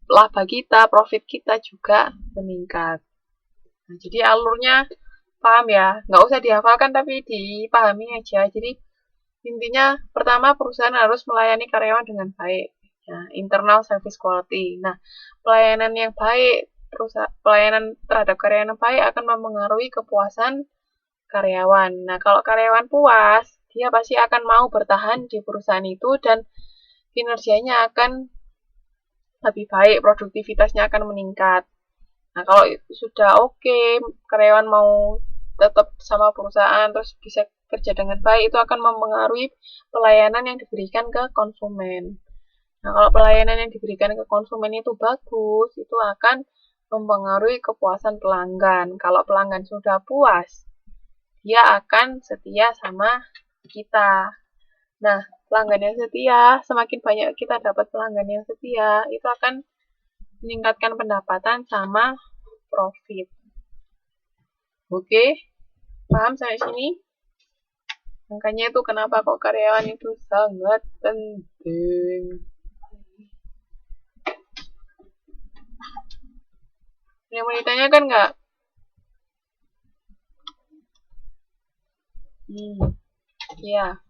laba kita, profit kita juga meningkat. Nah, jadi alurnya paham ya, nggak usah dihafalkan tapi dipahami aja. Jadi intinya pertama perusahaan harus melayani karyawan dengan baik. Nah, internal service quality. Nah, pelayanan yang baik, pelayanan terhadap karyawan yang baik akan mempengaruhi kepuasan karyawan. Nah, kalau karyawan puas, dia pasti akan mau bertahan di perusahaan itu dan kinerjanya akan lebih baik, produktivitasnya akan meningkat. Nah, kalau sudah oke, karyawan mau tetap sama perusahaan, terus bisa kerja dengan baik, itu akan mempengaruhi pelayanan yang diberikan ke konsumen. Nah, kalau pelayanan yang diberikan ke konsumen itu bagus, itu akan mempengaruhi kepuasan pelanggan. Kalau pelanggan sudah puas, dia akan setia sama kita. Nah, pelanggan yang setia, semakin banyak kita dapat pelanggan yang setia, itu akan meningkatkan pendapatan sama profit. Oke, paham sampai sini? Makanya itu kenapa kok karyawan itu sangat penting. Yang mau ditanyakan nggak? Ya.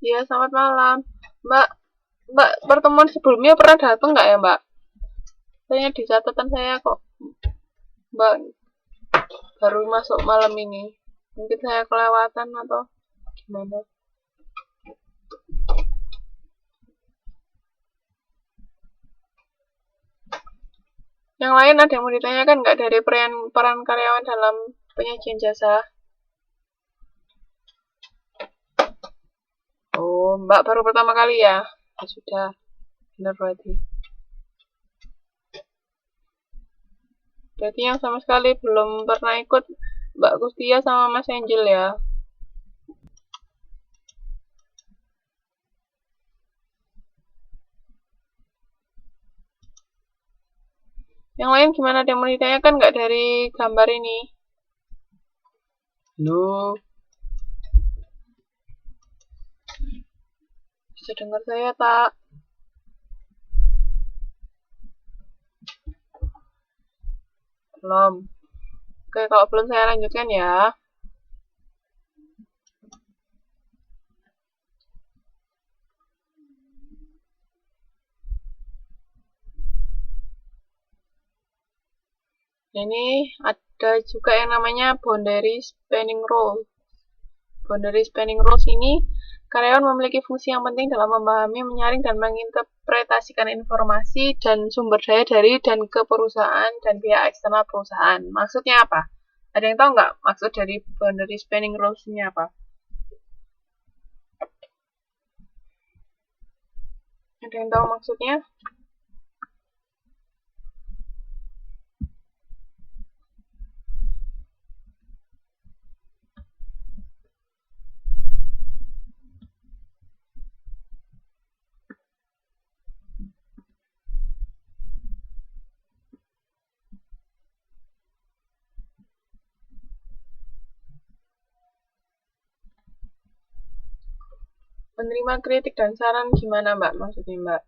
Iya, selamat malam. Mbak, pertemuan sebelumnya pernah datang nggak ya, Mbak? Saya di catatan saya kok Mbak baru masuk malam ini. Mungkin saya kelewatan atau gimana? Yang lain ada yang mau ditanyakan nggak dari peran karyawan dalam penyajian jasa? Oh, Mbak baru pertama kali ya? Ya sudah, benar berarti. Berarti yang sama sekali belum pernah ikut Mbak Gustia sama Mas Angel ya? Yang lain gimana? Ada yang mau ditanyakan nggak dari gambar ini? No. Bisa dengar saya tak? Belum. Oke, kalau belum saya lanjutkan ya. Ini ada juga yang namanya boundary spanning rule. Boundary spanning rules ini, karyawan memiliki fungsi yang penting dalam memahami, menyaring, dan menginterpretasikan informasi dan sumber daya dari dan ke perusahaan dan pihak eksternal perusahaan. Maksudnya apa? Ada yang tahu nggak maksud dari boundary spanning rules ini apa? Ada yang tahu maksudnya? Menerima kritik dan saran gimana Mbak maksudnya Mbak?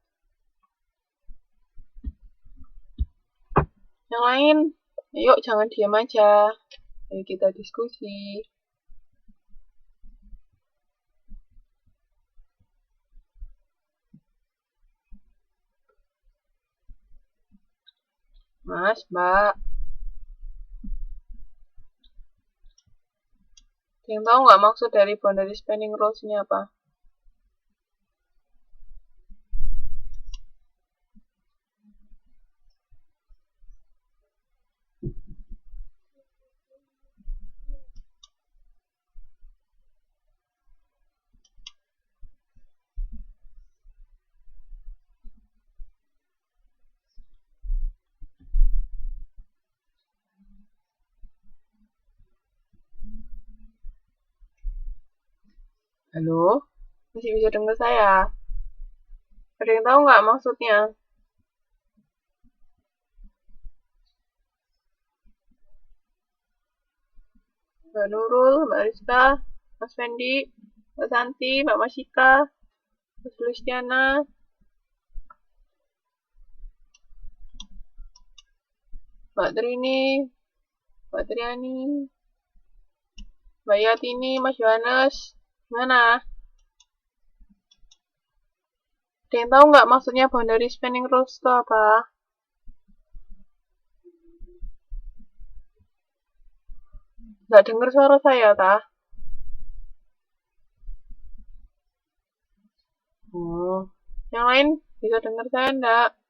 Yang lain, yuk jangan diam aja. Ayo kita diskusi. Mas, Mbak. Yang tahu nggak maksud dari boundary spanning rules ini apa? Halo? Masih bisa dengar saya? Ada yang tahu nggak maksudnya? Mbak Nurul, Mbak Rizka, Mas Fendi, Mbak Santi, Mbak Masika, Mas Luciana, Mbak Trini, Mbak Triani, Mbak Yatini, Mas Yohanes. Gimana? Ada yang tahu nggak maksudnya boundary spanning rules itu apa? Nggak dengar suara saya, tah? Oh, yang lain bisa dengar saya enggak?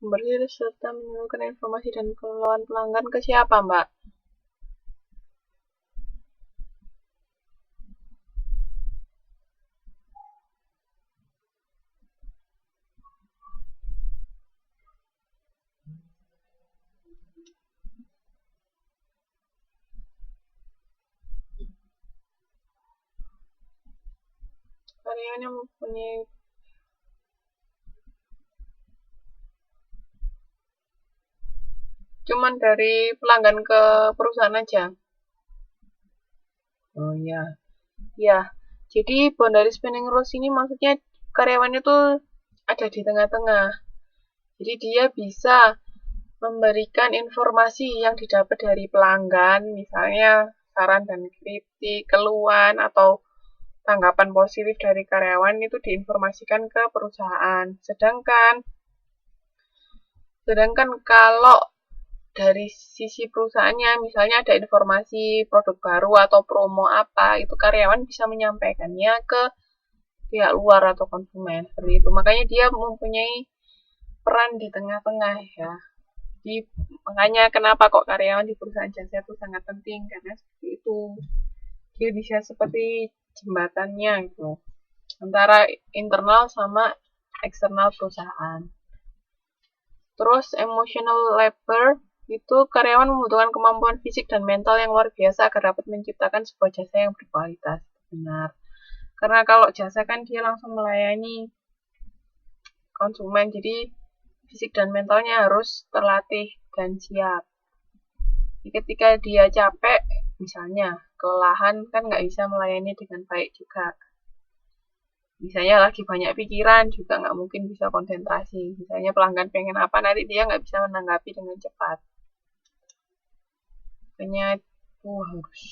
Memberi serta menyalurkan informasi dan keluhan pelanggan ke siapa, Mbak? Karyawan yang mempunyai cuman dari pelanggan ke perusahaan aja. Oh iya. Ya, jadi boundary spanning rules ini maksudnya karyawan itu ada di tengah-tengah. Jadi dia bisa memberikan informasi yang didapat dari pelanggan, misalnya saran dan kritik, keluhan, atau tanggapan positif dari karyawan itu diinformasikan ke perusahaan. Sedangkan kalau dari sisi perusahaannya, misalnya ada informasi produk baru atau promo apa, itu karyawan bisa menyampaikannya ke pihak luar atau konsumen seperti itu. Makanya dia mempunyai peran di tengah-tengah ya. Jadi makanya kenapa kok karyawan di perusahaan jasa itu sangat penting karena seperti itu. Dia bisa seperti jembatannya gitu antara internal sama eksternal perusahaan. Terus emotional labor itu karyawan membutuhkan kemampuan fisik dan mental yang luar biasa agar dapat menciptakan sebuah jasa yang berkualitas. Benar. Karena kalau jasa kan dia langsung melayani konsumen, jadi fisik dan mentalnya harus terlatih dan siap. Jadi ketika dia capek, misalnya kelelahan, kan nggak bisa melayani dengan baik juga. Misalnya lagi banyak pikiran, juga nggak mungkin bisa konsentrasi. Misalnya pelanggan pengen apa, nanti dia nggak bisa menanggapi dengan cepat. Makanya itu harus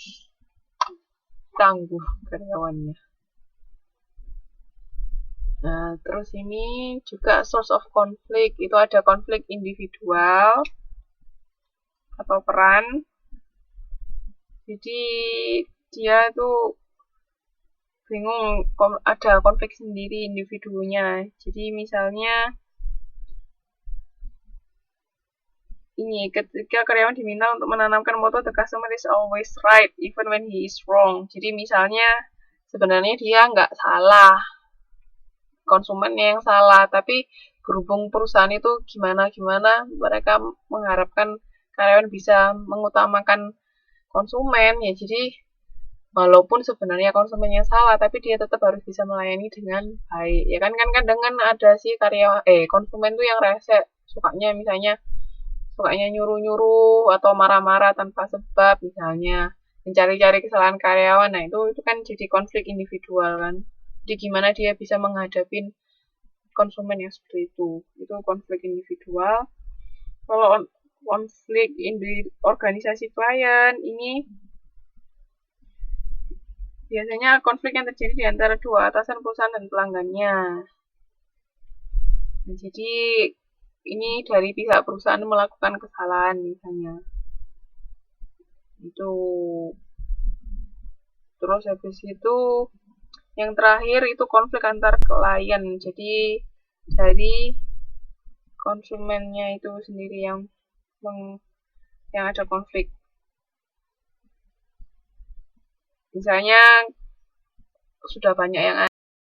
tangguh karyawannya. Nah, terus ini juga source of conflict. Itu ada konflik individual atau peran. Jadi dia tuh bingung, ada konflik sendiri individunya. Jadi misalnya ini ketika karyawan diminta untuk menanamkan moto the customer is always right even when he is wrong. Jadi misalnya sebenarnya dia nggak salah, konsumennya yang salah, tapi berhubung perusahaan itu gimana mereka mengharapkan karyawan bisa mengutamakan konsumen ya, jadi walaupun sebenarnya konsumennya salah tapi dia tetap harus bisa melayani dengan baik ya kan dengan ada sih konsumen tuh yang rese, sukanya nyuruh-nyuruh atau marah-marah tanpa sebab, misalnya mencari-cari kesalahan karyawan. Nah itu kan jadi konflik individual kan, jadi gimana dia bisa menghadapi konsumen yang seperti itu konflik individual. Kalau konflik di organisasi klien ini biasanya konflik yang terjadi di antara dua atasan perusahaan dan pelanggannya. Nah, jadi ini dari pihak perusahaan melakukan kesalahan misalnya. Itu. Terus habis itu yang terakhir itu konflik antar klien. Jadi dari konsumennya itu sendiri yang ada konflik. Misalnya sudah banyak yang